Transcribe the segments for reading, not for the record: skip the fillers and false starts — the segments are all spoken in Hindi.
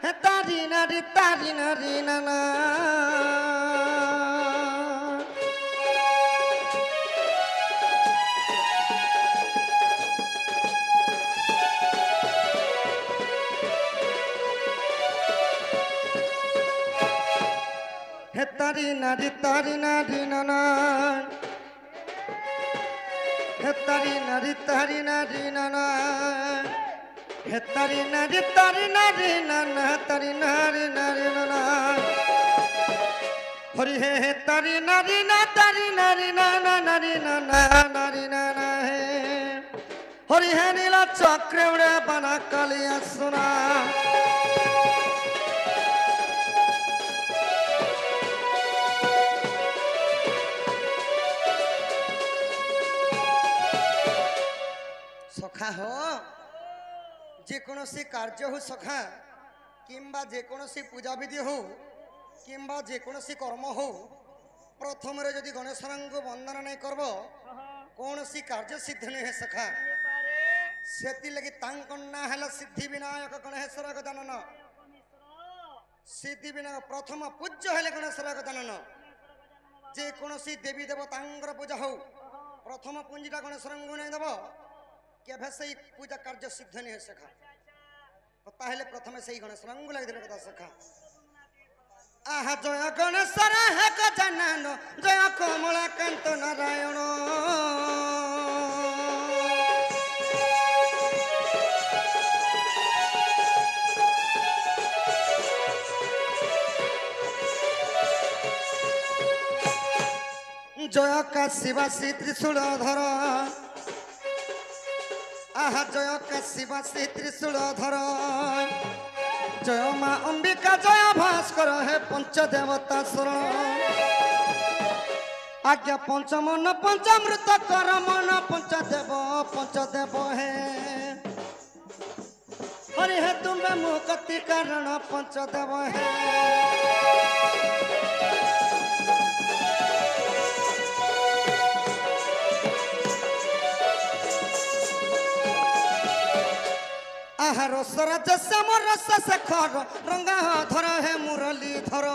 He tarina di tarina rina na. He tarina di tarina rina na. He tarina di tarina rina na. Tarina di tarina rina na tarina rina rina na Hori he tarina rina tarina rina na narina na narina na he Hori he nila chakre ude bana kaliya suna Sokha ho जेकोसी कार्य हो सखा किंबा जेकोसी पूजा विधि हो किंबा जेकोसी कर्म हो प्रथम जदि गणेश को वंदन नहीं करब कौन सी कार्य सिद्ध नहीं है सखा से लगी ना है सिद्धि विनायक गणेश्वर गजानन सिद्धि विनायक प्रथम पूज्य है गणेश्वर गजानन जेकोसी देवी देवता पूजा हो प्रथम पुंजीटा गणेश्वर को नहीं देव केभे से पूजा कार्य सिद्ध नहीं है सखा ताहले प्रथम से ही गणेश रंग लग दिले कथा सखा आहा जय गणेश्वर है गजानन जय कमलाकांत नारायण जय काशीवासी त्रिशूलधर आहा जय काशीवासी त्रिशूलधर जय माँ अंबिका जय भास्कर है पंचदेवता शरण आज्ञा पंचमन पंचामृत कर मन पंचदेव है हरि है तुम्हें मुक्ति कारण पंचदेव है रस राज श्याम रस शेखर रंगा धर है मुरली धर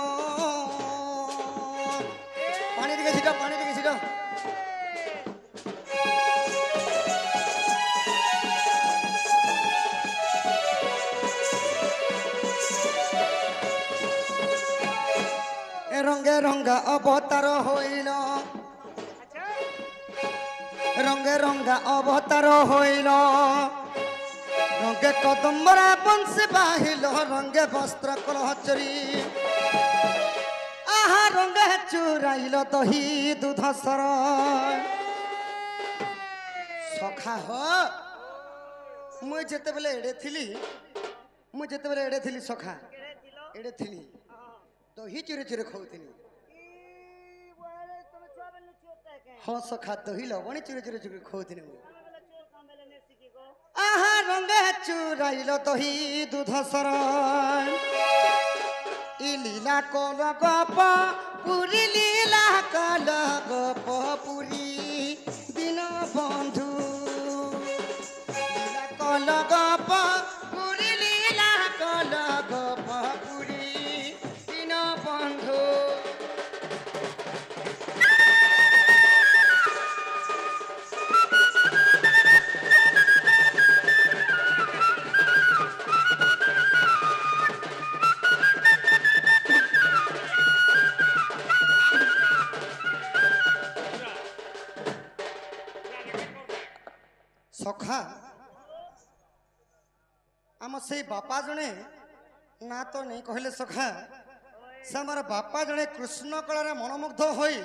पानी दिखे छिटा रंगे रंगा अवतार होइल रंगे रंगा अवतार होइल रंगे कदम्बरा बंशी बाहिल रंगे वस्त्र कलहचरी आहा रंगे चुराइल दही दूध सर सखा हो मुझे जेते बेले एड़े थिली सखा एड़े थिली दही चुरे चुरे खाऊथिली हाँ सखा दही लवणी चुरे चुरे चुरे खाऊथिली आहा रंगे चुराइल दही दूध सर लीला कल गप पुरी लीला कल गप पुरी दिन बंधु लीला कल गप पुरी लीला कल गप पुरी दिन बंधु सखा आम से बापा जने ना तो नहीं कहले सखा से आम बापा जने कृष्ण कलार मनमुग्ध होई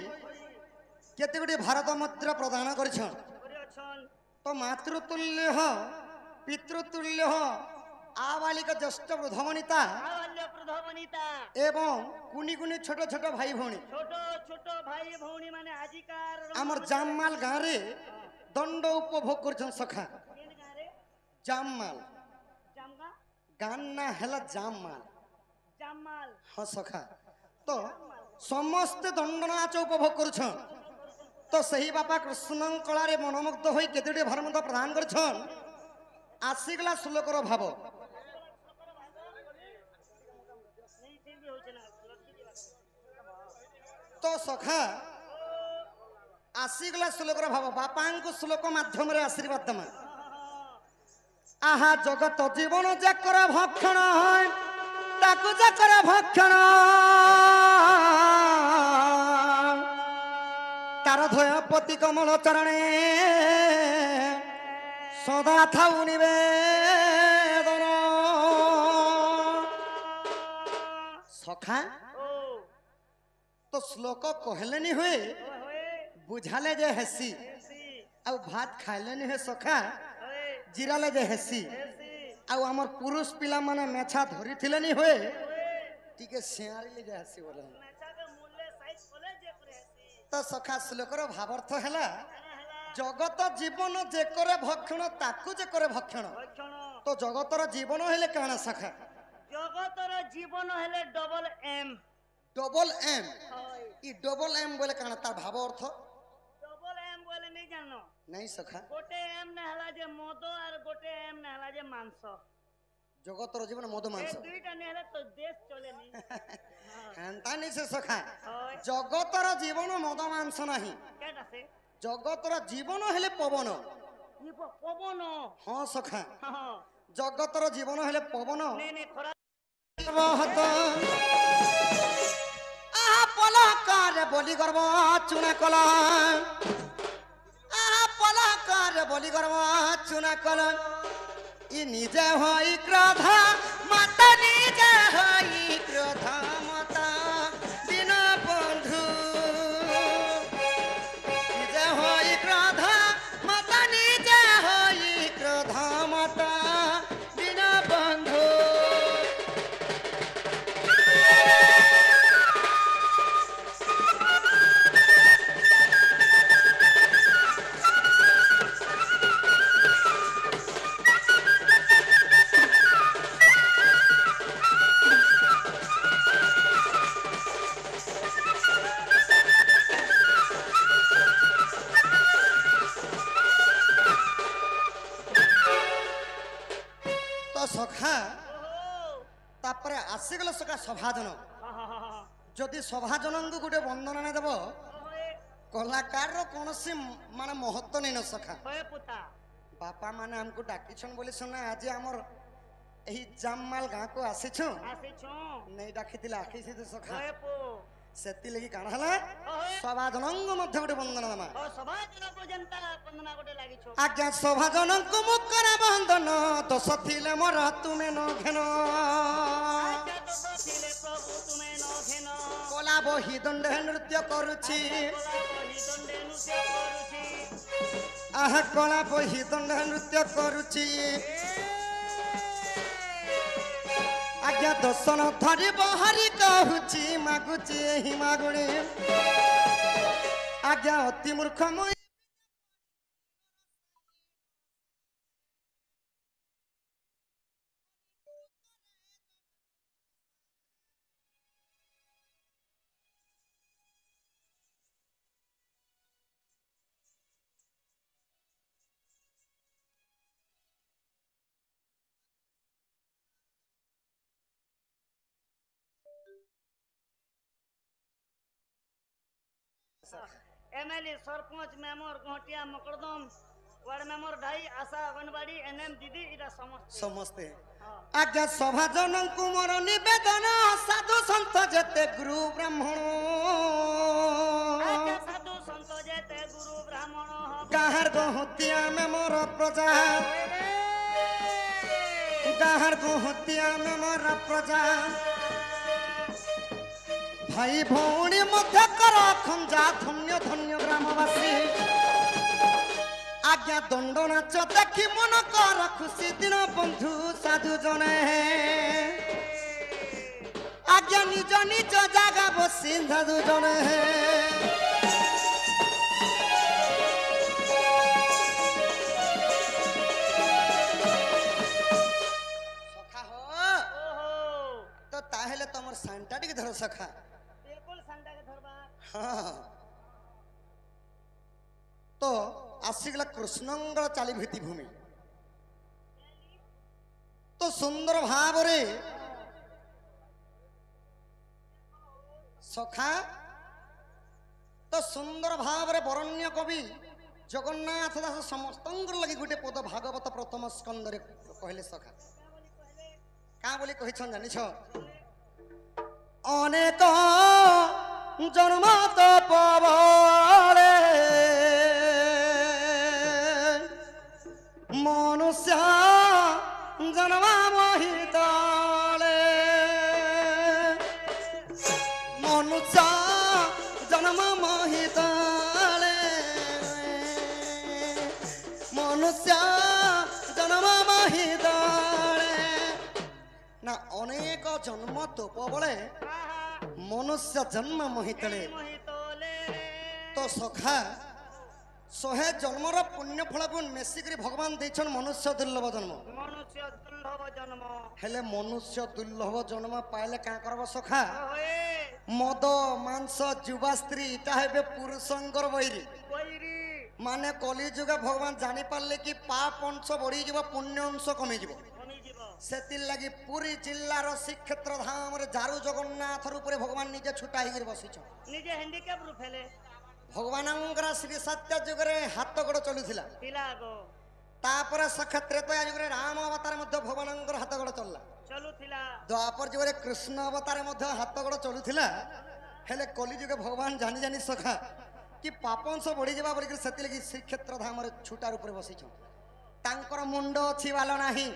केते गुडी भारत मुद्रा प्रदान करिछन तो मातृतुल्य पितृतुल्य आबालिका ज्येष्ठ वृद्धवनिता एवं कुनी कुनी छोट छोट भाई भौणी माने आजिकार आमर जाममाल गाँव रे दंड उपभोग कर सखा जाममाल गाना है जाममाल हाँ सखा तो समस्त दंड नाच उपभोग कर तो सही बापा कृष्ण कलारे मनमुग्ध हो केते भरमंद प्रदान कर आसीगला श्लोकर भाव तो सखा आसीगला श्लोक भाव बापा को श्लोक माध्यम आशीर्वाद दमा आहा जगत जीवन जाकर भक्षण ताकू जाकर भक्षण तार धोय पति कमल चरणे सदा थाऊ निवेदन सखा तो श्लोक कहले हुए बुझाले जे हेसी आ भात खाइले नहीं है सखा जिराले जे हेसी आउ हमर पुरुष पिला माने मेछा धरी थिले नहीं होए टिके सियारी ले जे हेसी बोले मेछा के मूल्य साइज बोले जे करे हेसी तो सखा श्लोकर भावार्थ हैला जगत जीवन जे करे भक्षण ताकू जे करे भक्षण तो जगतर जीवन हेले काना सखा जगतर जीवन हेले double M E double M बोले काना तार भाव अर्थ डबल एम बोले नहीं जानो नहीं सखा गोटे एम न हला जे मद और गोटे एम न हला जे मांस जगतर जीवन मद मांस ए दुईटा न हला तो देश चले नहीं हंता नहीं से सखा जगतर जीवन मद मांस नहीं केटा से जगतर जीवन हेले पवन ये पवन हां सखा हां जगतर जीवन हेले पवन नहीं थोड़ा बहुत आहा पलाकार बोली करब चुना कला आहा पलाकार बोली करब चुना कला इ निजे होई क्रोध माता निजे होई क्रोध माता बिना बंधु निजे होई क्रोध माता निजे होई क्रोध माता बिना बंधु सखा तापरे आसीगल सखा सभाजन जदि सभाजन को गोटे वंदना नहीं देव कलाकार कौन सी माने महत्व नहीं न सखा बापा माने हमको डाकिछन बोली सुना आज हमर एही जाममाल गाँ को आसीछु नहीं डाकिथिला आखिसी तो सखा सेति लगी काण हला सभाजनंग मध्य गोटे वंदना दमा सभाजन को जनता वंदना गोटे लागिछो आज्ञा सभाजन को मुकरा बंधन दोष थिले मोर तुमे न घेन आज्ञा दोष थिले प्रभु तुमे न घेन कोला बही दंडे नृत्य करूछि आह कोला बही दंडे नृत्य करूछि आज्ञा दर्शन धरी बहारी कहूची मागुची ही मागुणी आज्ञा अति मूर्ख मुई एमएलए सरपंच मेंबर घोटिया मकरदम वार्ड मेंबर ढाई आशा अंगनवाड़ी एनएम दीदी इरा समस्ते आज्ञा सभाजन कुमार निवेदन साधु संत जेते गुरु ब्राह्मण आज्ञा साधु संत जेते गुरु ब्राह्मण गाहर गोहतिया में मोर प्रजा गाहर गोहतिया में मोर प्रजा भाई भौणी मध्य कर खंजा धन्य धन्य ग्रामवासी आज्ञा दंड नाच देखी मन कर खुशी दिन बंधु साधु जने आज्ञा निज निज जागा बसी साधु जने सखा हो तो ताहेले तमर सांटा टिके धर सखा हाँ तो आसीगला कृष्णंगर चाली भीतिभूमि तो सुंदर भाव सखा तो सुंदर भाव रे बरण्य कवि जगन्नाथ दास समस्त लगी गोटे पद भागवत प्रथम स्कंद रे कहले सखा का बोली कहि छन जानि छ अनेक जन्म तपबले मनुष्य जन्म मोहितले मनुष्य जन्म मोहितले मनुष्य जन्म मोहितले ना अनेक जन्म तपबले मनुष्य जन्म मोहितले तो सखा शहे जन्मर पुण्य फल को मेसिक भगवान देछन मनुष्य दुर्लभ जन्म हेले मनुष्य दुर्लभ जन्म पाइले का करब सखा मद मांस जुवा स्त्री इटा हेबे पुरुषंकर वैरी माने कली जुग भगवान जानी पारले कि पाप अंश बढ़ी जीव पुण्य अंश कमी जीव सेतिल लगी पूरी जिल्लार श्रीक्षेत्र धाम रे जारु जगन्नाथ रूप भगवान निजे छुटा ही बसिछ निजे हैंडीकैप रूप हेले भगवानंकर श्री सत्य जुग रे हाथ गोड़ चलुथिला गो तापर सखत्रे तो जुग रे राम अवतार मध्य भगवानंकर हाथ गोड़ चलला चलुथिला द्वापर जुग रे कृष्ण अवतार मध्य हाथ गोड़ चलुथिला हेले कली जुग भगवान जानी जानी सखा कि पापंश बढ़ी जाबा बोली सेति लगी श्रीक्षेत्र धाम रे छुटा रूप बसिछ तांकर मुंड अछि बाल नाही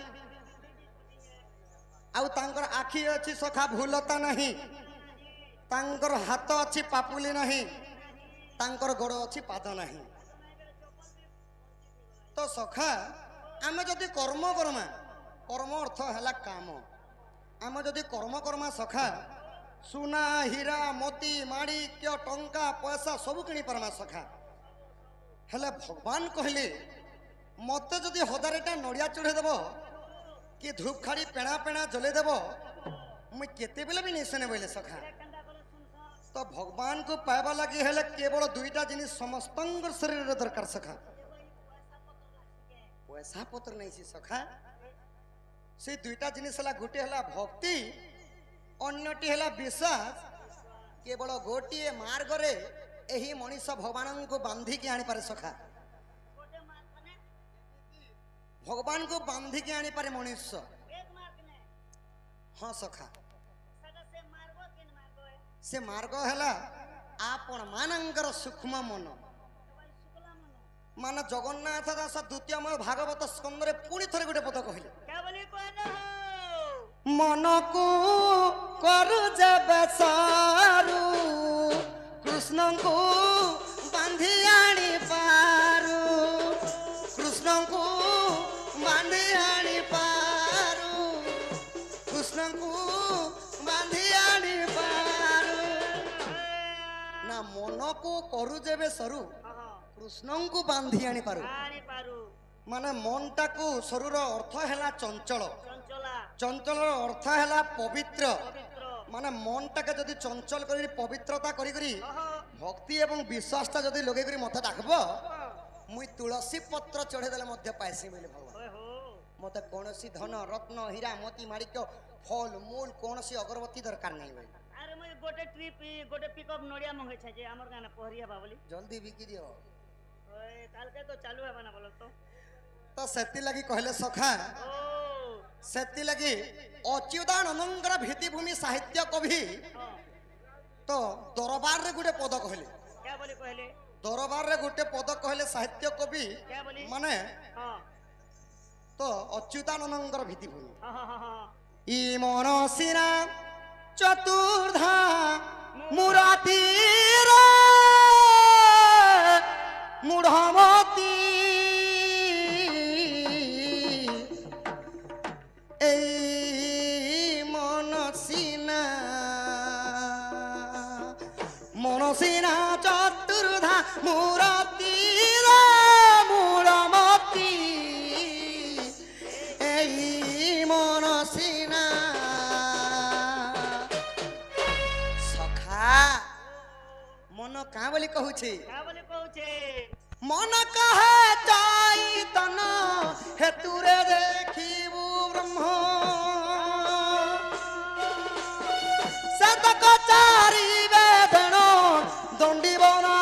आउ तांकर आखी अछि सखा भूलता नहीं तांकर हाथ अछि पापुली नहीं तांकर गोड़ अछि पाद नहीं तो सखा आमे जदि कर्म करमा कर्म अर्थ हैला काम आमे जदि कर्म करमा सखा सुना हीरा मोती माणिक्य टंका पैसा सब किनी परमा सखा हेले भगवान कहले मते जदि हजारेटा नड़िया चढ़े देब कि धूपखाड़ी पेणा पेणा जले देव मुई केते बेले भी नहीं सुने बोले सखा तो भगवान को पाइबा लगी हेले केवल दुईटा जिनिस समस्त शरीर रे दरकार सखा पैसा पत्र नहीं सी सखा से दुईटा जिनिस हला गोटे हला भक्ति अन्यटी हला विश्वास केवल गोटिए मार्ग रे एही मनीष भगवान को बांधी के आनी पारे सखा भगवान को बांधी के आनी पारे मनुष्य हाँ सखा से मार्ग हैला आपण मानंकर सूक्ष्म मन मान जगन्नाथ दास द्वितीय भागवत स्कंद रे पुणी थरे गोटे पद कहले मन को करू जब सारू कृष्ण को बांधी आनी पारू कृष्ण को बांधी आनी पारू कृष्ण को बांधी आनी पारू ना मन को करू जेबे सरू कृष्ण को बांधी आनी पारू माने मनटा को शरीर अर्थ हैला चंचल चंचल अर्थ हैला पवित्र माने मनटा के जदि चंचल करी पवित्रता करी करी भक्ति एवं विश्वासटा जदि लगे करी मते डाकबो मुई तुलसी पत्र चढ़े देले मध्य पाइसी बोले भगवान मते कोनोसी धन रत्न हीरा मोती माणिक्य फल मूल कोनोसी अगरबत्ती दरकार नहीं भाई अरे मुई गोटे ट्रिप गोटे पिकअप नड़िया मंगे छै जे हमर गाना पहरिया बाबली जल्दी बिकी दियो ओए काल के तो चालू है बना बोलो तो सेति लगी कहले सखा सेति लगी अच्युतानंदर भित्तिभूमि साहित्य कवि तो दरबार रे गुटे पद कहले क्या बोली कहले दरबार रे गुटे पद कहले साहित्य कवि क्या बोली माने हां तो अच्युतानंदर भित्तिभूमि हां हां हां ई मनसिना चतुर्धा मुराती रे मूढ़मती मनसिना मनसिना चतुर्धा मुराती मूढ़मती मनसिना सखा मन का बोली कहूछे मन कहे चैतन हेतुरे देखिबू ब्रह्म सतक चारि वेदन दंडी बना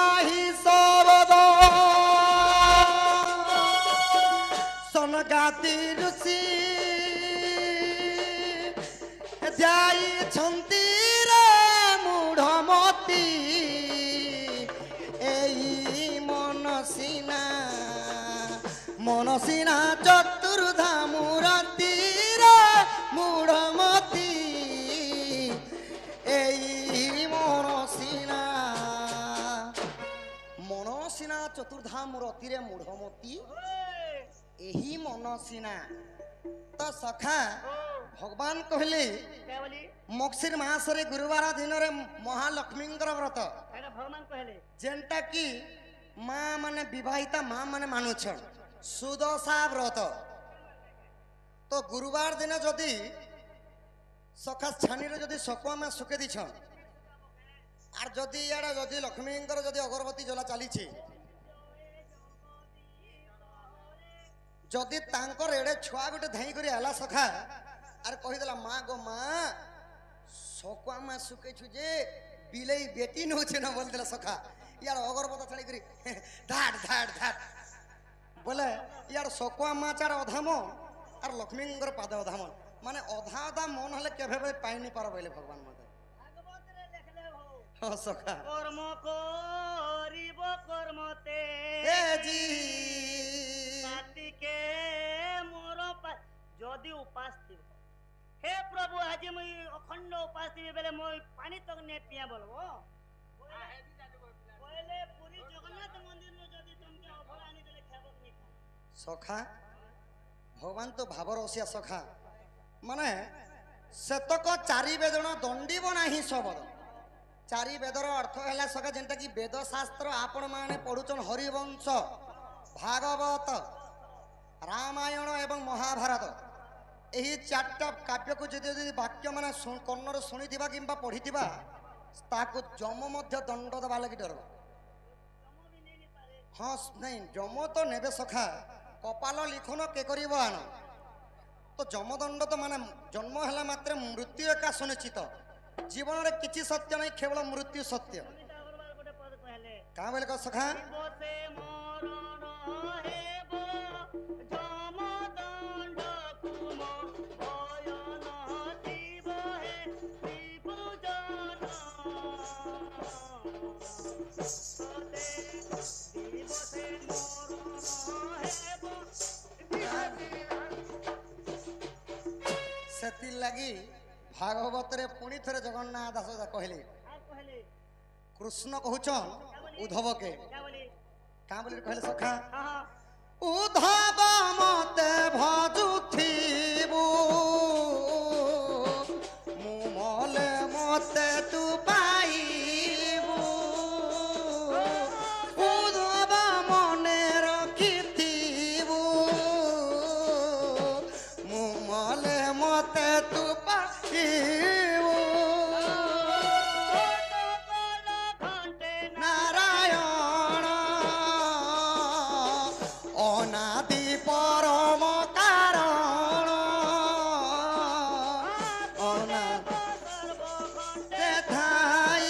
ଯାଇଛନ୍ତି ରେ ମୂଢ଼ମତି ଏଇ ମନସିନା ଚତୁର୍ଧାମୁ ରାତିରେ ମୂଢ଼ମତି ଏଇ ମନସିନା ଚତୁର୍ଧାମୁ ରାତିରେ ମୂଢ଼ମତି ଏହି ମନସିନା ତ ସଖା ভগবান কহিলে क्या बोली মক্সির মাসরে গুরুবার দিনরে মহালক্ষ্মীঙ্কর ব্রত এটা ভগবান কহেলে যেটা কি মা মানে বিবাহিতা মা মানে মানুছন সুদশা ব্রত তো গুরুবার দিনে যদি সখা ছানিরে যদি সকুয়া মা শুকে দিছন আর যদি ইয়াড়ে যদি লক্ষ্মীঙ্কর যদি অগরবতী জ্বলা চালিছে যদি তাঙ্কর এড়ে ছুয়া গোটে ধাই করে আলা সখা আর কহিদেলা মা গো মা সকুয়া মা শুকেছু যে বিলেই বেটি নৌছে না বলদেলা সখা ইয়ার অগরবতা ছাড়ি করি ধাট ধাট ধাট বলে ইয়ার সকুয়া মা চার অধাম আর লক্ষ্মীঙ্কর পাদে অধাম মানে অধা অধা মন হলে কেভে পাইনি পার বলে ভগবান মতে ভাগবতরে লেখলে হো হ্যাঁ সখা কর্ম করিব কর্মতে এ জি পাতিকে মোর যদি উপাস থিব হে প্রভু আজ মুই অখণ্ড উপাস থিবি বেলে মই পানি তক নে পিয়া বলবো পহলে পুরী জগন্নাথ মন্দির নু যদি তুমি অভড়া আনি দেলে খাবক নি খা সখা ভগবান তো ভাবর অসিয়া সখা মানে সেতক চারি বেদন দণ্ডিব নাহি শবদ চারি বেদর অর্থ ହେଲା ସକା ଯେନ୍ଟା କି ବେଦ ଶାସ୍ତ୍ର ଆପଣ ମାନେ ପଢୁଛନ୍ ହରିବଂଶ ଭାଗବତ ରାମାୟଣ ଏବଂ ମହାଭାରତ ଏହି ଚାରିଟା କାବ୍ୟକୁ ଯଦି ଯଦି ବାକ୍ୟ ମାନେ କର୍ଣ୍ଣରୁ ଶୁଣିଥିବା କିମ୍ବା ପଢିଥିବା ତାକୁ ଯମ ମଧ୍ୟ ଦଣ୍ଡ ଦେବା ଲାଗି ଡରବ ହଁ ନାଇଁ ଯମ ତ ନେବେ ସଖା କପାଳ ଲିଖନ କେ କରିବ ଆନ ତ ଯମଦଣ୍ଡ ତ ମାନେ ଜନ୍ମ ହେଲା ମାତ୍ରେ ମୃତ୍ୟୁ ଏକା ସୁନିଶ୍ଚିତ জীবনের কিছু সত্য নাই কেবল মৃত্যু সত্য অমিতা অগ্রবাল গোটে পদ কহেলে কাঁ বলে কহ সখা বসে মরণ হেব যমদণ্ড কুম ভয় নহিব হে বিভূজন সদে দিবসে মরণ হেব সেতির লাগি ভাগবতরে পুনি থরে জগন্নাথ দাস কহিলে আর কহেলে কৃষ্ণ কহুছন উদ্ধবকে क्या बोली কাঁ বলে কহিলে সখা हाँ हाँ উদ্ধব মতে ভজুথিবু মু মলে মতে তু পাইবু উদ্ধব মনে রখিথিবু মু মলে মতে তু পাইবু ঘন্টে নারায়ণ অনাদি পরম কারণ অনাদি ঠাই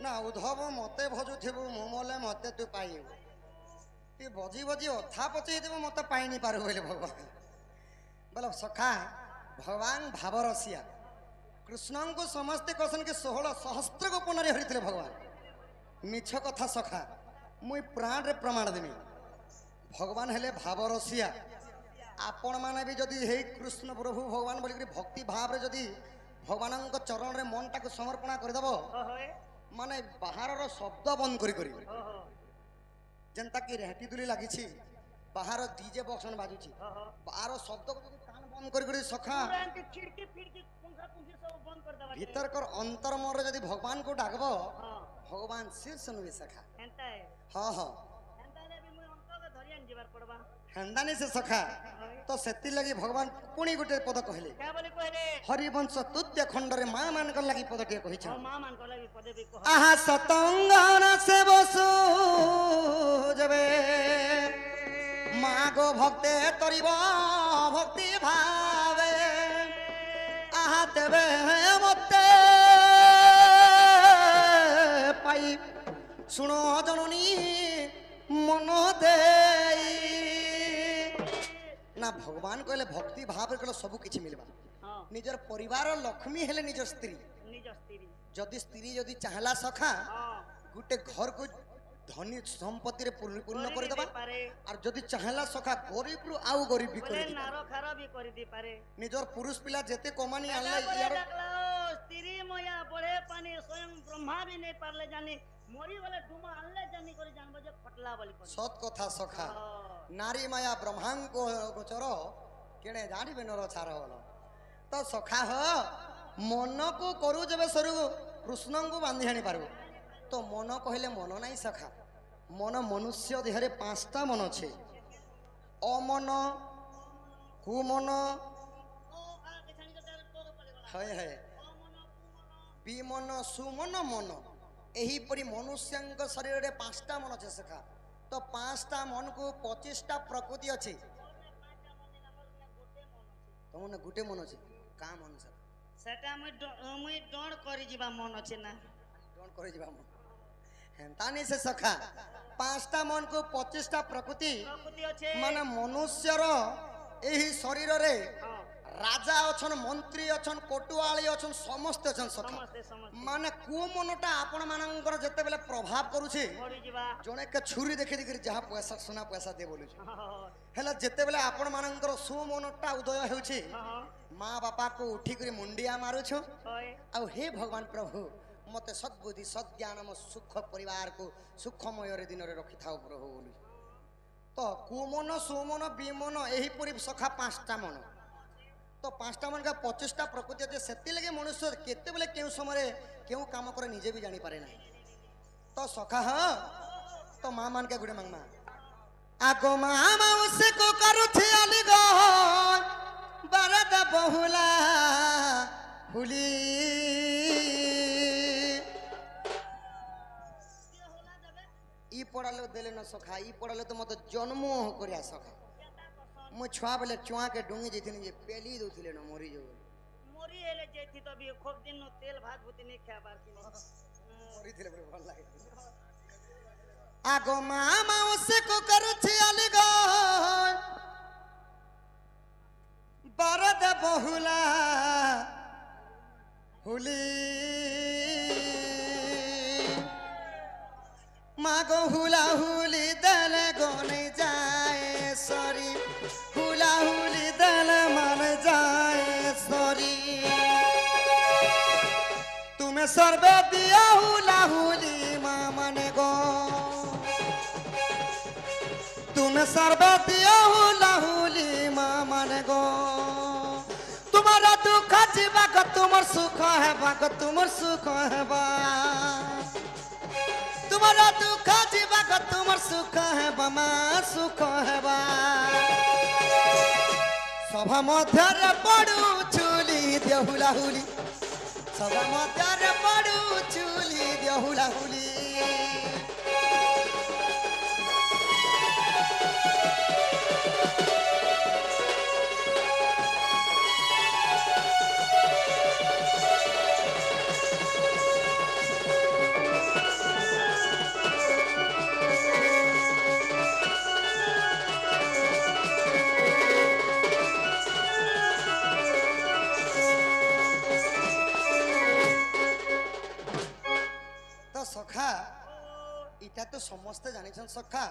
না উদ্ধব মতে ভজুথিবু মু মলে মতে তু পাইবু তুই বজি বজি অথা পচেই দেবু মতে পাইনি পারু বলে ভগবান বলে সখা ভগবান ভাবরসিয়া কৃষ্ণଙ୍କୁ ସମସ୍ତେ କହୁଛନ୍ତି କି 16 ସହସ୍ର ଗୋପନରେ ହରିଥିଲେ ଭଗବାନ ମିଛ କଥା ସଖା ମୁଇଁ ପ୍ରାଣରେ ପ୍ରମାଣ ଦେମି ଭଗବାନ ହେଲେ ଭାବରସିଆ ଆପଣମାନେ ବି ଯଦି ହେଇ କୃଷ୍ଣ ପ୍ରଭୁ ଭଗବାନ ବୋଲିକରି ଭକ୍ତି ଭାବରେ ଯଦି ଭଗବାନଙ୍କ ଚରଣରେ ମନଟାକୁ ସମର୍ପଣ କରିଦେବ ମାନେ ବାହାରର ଶବ୍ଦ ବନ୍ଦ କରି କରି ଯେନ୍ତା କି ରେହଟି ଦୁଲି ଲାଗିଛି ବାହାର ଡିଜେ ବକ୍ସନ ବାଜୁଛି ବାହାର ଶବ୍ଦକୁ ଯଦି କାନ ବନ୍ଦ କରି କରି ସଖା खिड़की फिड़की पंखा पंखी सब बंद कर दवा ଭିତରକର ଅନ୍ତର୍ମନରେ ଯଦି ଭଗବାନଙ୍କୁ ଡାକବ ଭଗବାନ ଶିର ଶୁଣିବେ ସଖା एंता है ହଁ ହଁ एंता ने भी मुई अंक के धरियान जीवार पड़बा ହେନ୍ଦାନି ସେ ସଖା ତ ସେଥିଲାଗି ଭଗବାନ ପୁଣି ଗୋଟେ ପଦ କହିଲେ क्या बोले कहले ହରିବଂଶ ତୃତୀୟ ଖଣ୍ଡରେ ମା ମାନଙ୍କର ଲାଗି ପଦଟିଏ କହିଛ ओ मां मान कहले भी पदे भी कह ଆହା ସତଙ୍ଗନ ସେ ବସୁ ଯେବେ ମାଗୋ ଭକ୍ତେ ତରିବ ଭକ୍ତି ଭାବେ ଆହା ତେବେ ମତେ ପାଇ ଶୁଣ ଜନନୀ ମନ भगवान कहले भक्ति भाव कहले सब किछि मिलबा हाँ निजर परिवार लक्ष्मी हेले निज स्त्री निज स्त्री जदि स्त्री जदि चाहला सखा हाँ गुटे घर को धनी संपत्ति रे पूर्ण कर देबा पारे और जदि चाहला सखा गरीब रु आउ गरीब भी बोले कर नारो खारो भी कर दी पारे निजर पुरुष पिला जेते कमानी दादा आनले बोले यार देखलाओ स्त्री मोया बड़े पानी स्वयं ब्रह्मा भी नहीं पारले जानी मोरी वाले डुमा आनले जानी करे जानबो जे खटला बोली कर सत कथा सखा नारी माया ब्रह्मांग को गोचर केणे जानिबे नर छार होलो तो सखा हो मन को करू जबे सरू कृष्ण को बांधी आनी पारबो तो मन कहले मन नहीं सखा मन मनुष्य देहरे पांचटा मन छे अमन कुमन ओ आगे छानी के तो पड़े वाला है है ओ मनो कुमनो विमन सुमन मन एही परी मनुष्यंक शरीर रे पांचटा मन छे सखा तो पांचटा मन को 25टा प्रकृति अछि तमने गुटे मन अछि का मन सखा सेटा मुई डोंड करी जीवा मन अछि ना डोंट करे जिबा मन हेंता नहीं से सखा पांचटा मन को 25टा प्रकृति प्रकृति अछि माने मनुष्यर एही शरीर रे हां राजा अछन मंत्री अछन कोटुआली अछन समस्त अछन सखा समस्त माने को मनटा आपण मानकर जते बेले प्रभाव करूछे पड़ी जीवा जने के छुरी देखि देखि जहा पैसा सोना पैसा दे बोलुछ हां हेला जते बेले आपण मानकर सुमनटा उदय हेउछि हां मां बापा को उठी करी मुंडिया मारुछु होय आ हे भगवान प्रभु मते सद्बुद्धि सज्ञान म सुख परिवार को सुखमय रे दिन रे रखि थाओ प्रभु बोलु तो कुमन सुमन विमन एही परि सखा पांचटा मन तो पांचटा मन का 25टा प्रकृति जे सेति लगे मनुष्य केते बेले केउ समय केउ काम करे निजे भी जानि पारे ना तो सखा ह तो मां मान के गुडे मांगमा आगो मां माउस को करू छे अली गो बरद बहुला हुली ई पड़ालो देले न सखा ई पड़ालो तो मत जन्म करिया सखा मो छुआ बेले चुआ के डुंगी जथिन जे पेली दोथिले न मोरी जो मोरी हेले जेथी तो भी खूब दिन नो तेल भात भूति नहीं खाबार की मोरी थिले बड़े भल लागे आगो मामा उसे को करू छी अली गो बरद बहुला हुली मागो हुला हुली दल गोने जाए सॉरी हुला हुली दल मन जाए सॉरी तुम्हें सर्वे दिया हुला हुली मामन गो तुम्हें सर्वे दिया हुला हुली मामन गो तुम्हारा दुख जीवा को तुमर सुख है बाग तुमर सुख है बा तुम्हारा दुख जीवा का तुमर सुख है बमा सुख है बा सभा मध्यर पड़ू चुली देहुला हुली सभा मध्यर पड़ू चुली देहुला हुली सखा इटा तो समस्त जानिछन सखा